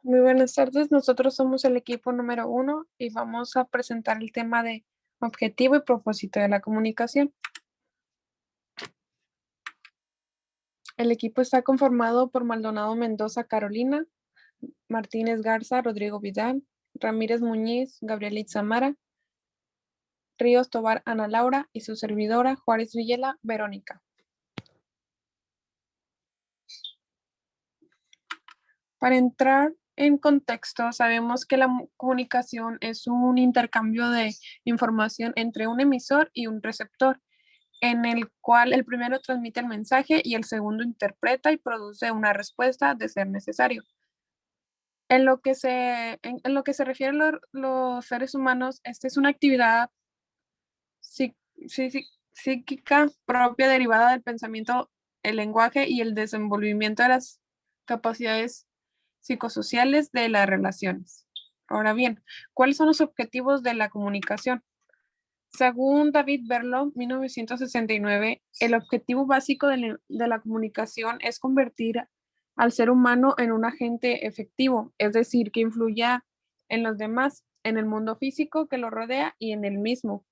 Muy buenas tardes, nosotros somos el equipo número 1 y vamos a presentar el tema de objetivo y propósito de la comunicación. El equipo está conformado por Maldonado Mendoza Carolina, Martínez Garza Rodrigo Vidal, Ramírez Muñiz Gabriel Itzamara, Ríos Tobar Ana Laura y su servidora Juárez Villela Verónica. Para entrar en contexto, sabemos que la comunicación es un intercambio de información entre un emisor y un receptor, en el cual el primero transmite el mensaje y el segundo interpreta y produce una respuesta de ser necesario. En lo que se refiere a los seres humanos, esta es una actividad psíquica propia derivada del pensamiento, el lenguaje y el desenvolvimiento de las capacidades psicosociales de las relaciones. Ahora bien, ¿cuáles son los objetivos de la comunicación? Según David Berlo, 1969, el objetivo básico de la comunicación es convertir al ser humano en un agente efectivo, es decir, que influya en los demás, en el mundo físico que lo rodea y en él mismo,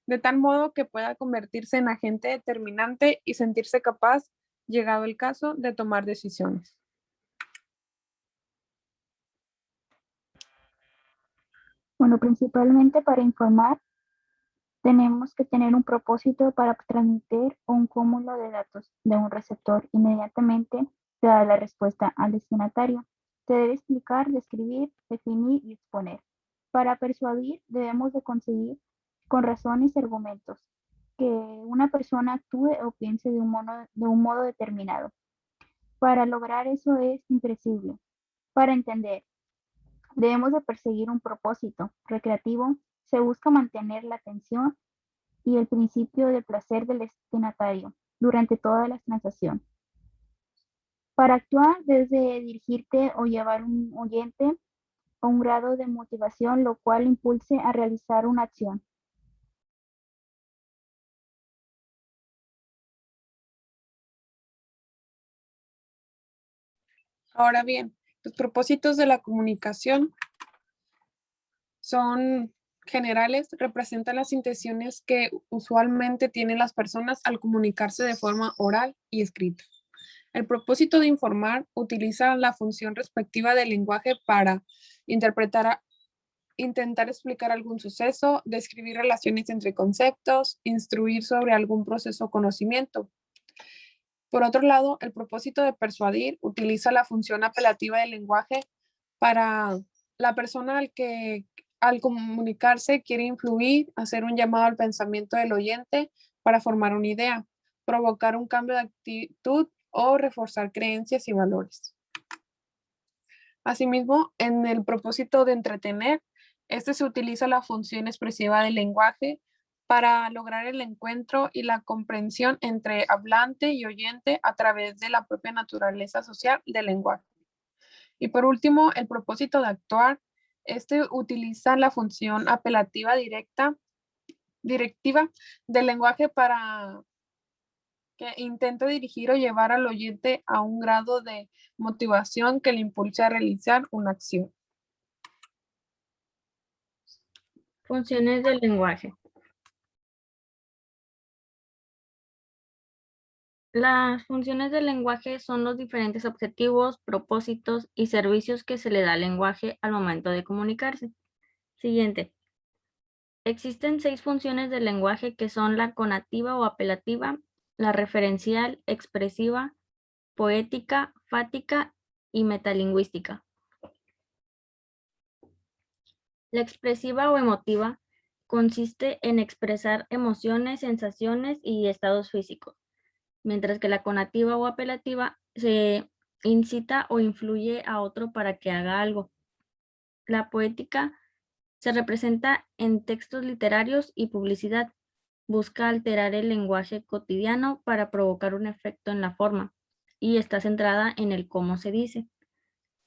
de tal modo que pueda convertirse en agente determinante y sentirse capaz, llegado el caso, de tomar decisiones. Bueno, principalmente para informar, tenemos que tener un propósito para transmitir un cúmulo de datos de un receptor. Inmediatamente se da la respuesta al destinatario. Se debe explicar, describir, definir y exponer. Para persuadir, debemos de conseguir con razones y argumentos que una persona actúe o piense de un modo determinado. Para lograr eso es imprescindible. Para entender, debemos de perseguir un propósito recreativo. Se busca mantener la atención y el principio del placer del destinatario durante toda la transacción. Para actuar, debes de dirigirte o llevar un oyente a un grado de motivación, lo cual impulse a realizar una acción. Ahora bien, los propósitos de la comunicación son generales, representan las intenciones que usualmente tienen las personas al comunicarse de forma oral y escrita. El propósito de informar utiliza la función respectiva del lenguaje para interpretar, intentar explicar algún suceso, describir relaciones entre conceptos, instruir sobre algún proceso o conocimiento. Por otro lado, el propósito de persuadir utiliza la función apelativa del lenguaje para la persona al comunicarse quiere influir, hacer un llamado al pensamiento del oyente para formar una idea, provocar un cambio de actitud o reforzar creencias y valores. Asimismo, en el propósito de entretener, este se utiliza la función expresiva del lenguaje para lograr el encuentro y la comprensión entre hablante y oyente a través de la propia naturaleza social del lenguaje. Y por último, el propósito de actuar, este utiliza la función apelativa directiva del lenguaje para que intenta dirigir o llevar al oyente a un grado de motivación que le impulse a realizar una acción. Funciones del lenguaje. Las funciones del lenguaje son los diferentes objetivos, propósitos y servicios que se le da al lenguaje al momento de comunicarse. Siguiente. Existen 6 funciones del lenguaje que son la conativa o apelativa, la referencial, expresiva, poética, fática y metalingüística. La expresiva o emotiva consiste en expresar emociones, sensaciones y estados físicos, mientras que la conativa o apelativa se incita o influye a otro para que haga algo. La poética se representa en textos literarios y publicidad. Busca alterar el lenguaje cotidiano para provocar un efecto en la forma y está centrada en el cómo se dice.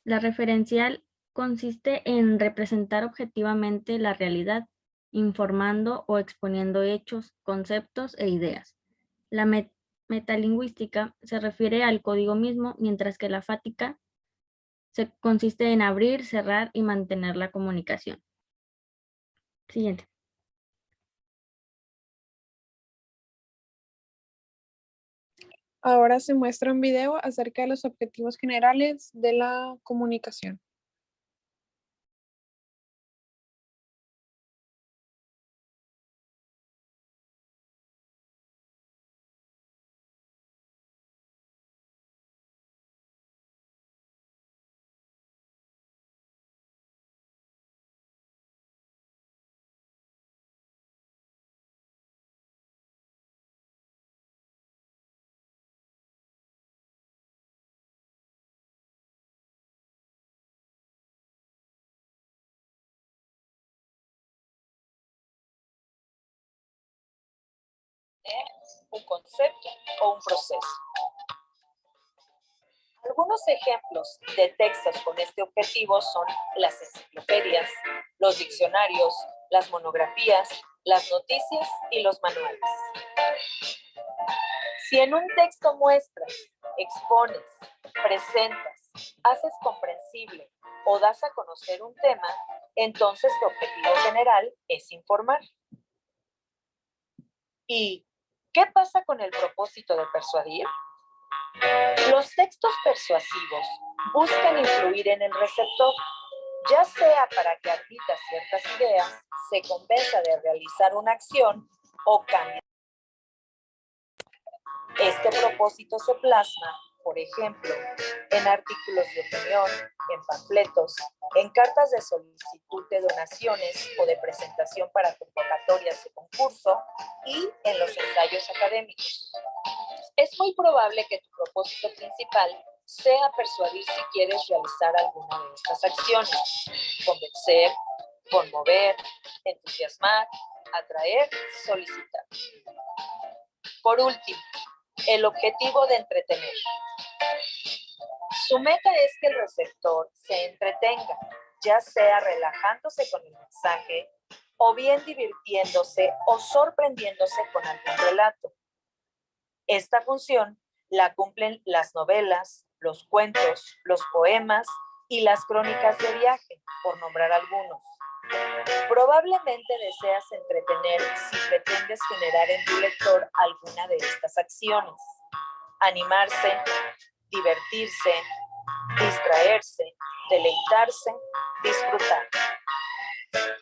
La referencial consiste en representar objetivamente la realidad, informando o exponiendo hechos, conceptos e ideas. La metalingüística se refiere al código mismo, mientras que la fática consiste en abrir, cerrar y mantener la comunicación. Siguiente. Ahora se muestra un video acerca de los objetivos generales de la comunicación. Un concepto o un proceso. Algunos ejemplos de textos con este objetivo son las enciclopedias, los diccionarios, las monografías, las noticias y los manuales. Si en un texto muestras, expones, presentas, haces comprensible o das a conocer un tema, entonces tu objetivo general es informar. ¿Y qué pasa con el propósito de persuadir? Los textos persuasivos buscan influir en el receptor, ya sea para que admita ciertas ideas, se convenza de realizar una acción o cambie. Este propósito se plasma, por ejemplo, en artículos de opinión, en panfletos, en cartas de solicitud de donaciones o de presentación para convocatorias de concurso y en los ensayos académicos. Es muy probable que tu propósito principal sea persuadir si quieres realizar alguna de estas acciones: convencer, conmover, entusiasmar, atraer, solicitar. Por último, el objetivo de entretener. Su meta es que el receptor se entretenga, ya sea relajándose con el mensaje o bien divirtiéndose o sorprendiéndose con algún relato. Esta función la cumplen las novelas, los cuentos, los poemas y las crónicas de viaje, por nombrar algunos. Probablemente deseas entretener si pretendes generar en tu lector alguna de estas acciones: animarse, divertirse, distraerse, deleitarse, disfrutar.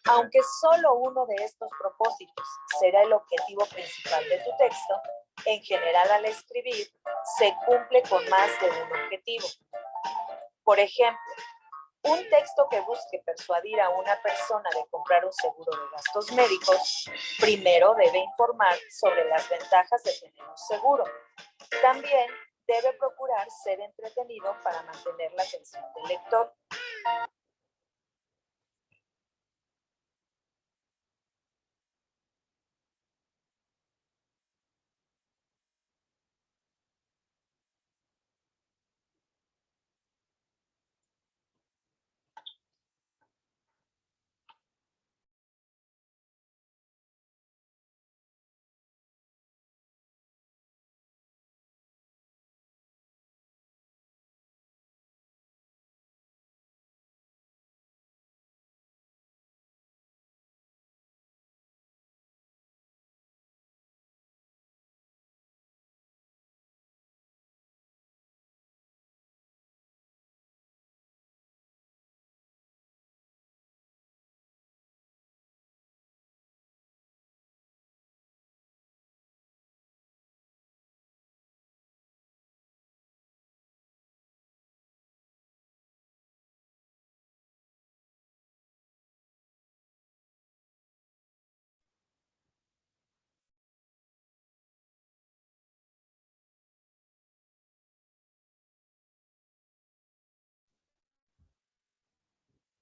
Aunque solo uno de estos propósitos será el objetivo principal de tu texto, en general al escribir se cumple con más de un objetivo. Por ejemplo, un texto que busque persuadir a una persona de comprar un seguro de gastos médicos, primero debe informar sobre las ventajas de tener un seguro. También debe procurar ser entretenido para mantener la atención del lector.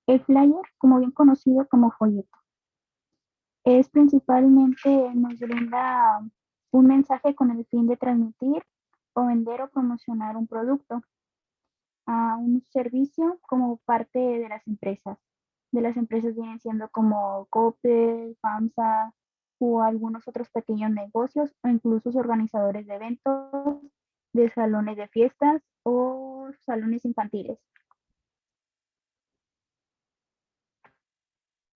El flyer, como bien conocido como folleto, es principalmente, nos brinda un mensaje con el fin de transmitir o vender o promocionar un producto a un servicio como parte de las empresas. De las empresas vienen siendo como Coppel, FAMSA o algunos otros pequeños negocios o incluso organizadores de eventos, de salones de fiestas o salones infantiles.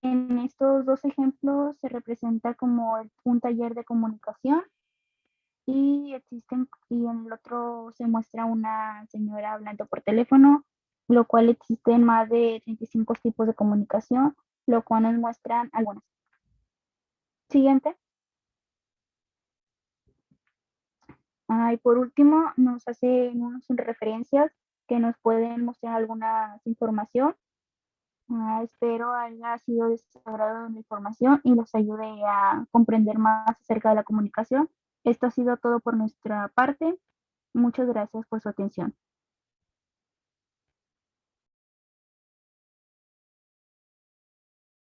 En estos dos ejemplos se representa como un taller de comunicación y en el otro se muestra una señora hablando por teléfono, lo cual existen más de 35 tipos de comunicación, lo cual nos muestran algunas. Siguiente. Y por último, nos hacen unas referencias que nos pueden mostrar alguna información. Espero haya sido de su agrado la información y los ayude a comprender más acerca de la comunicación. Esto ha sido todo por nuestra parte. Muchas gracias por su atención.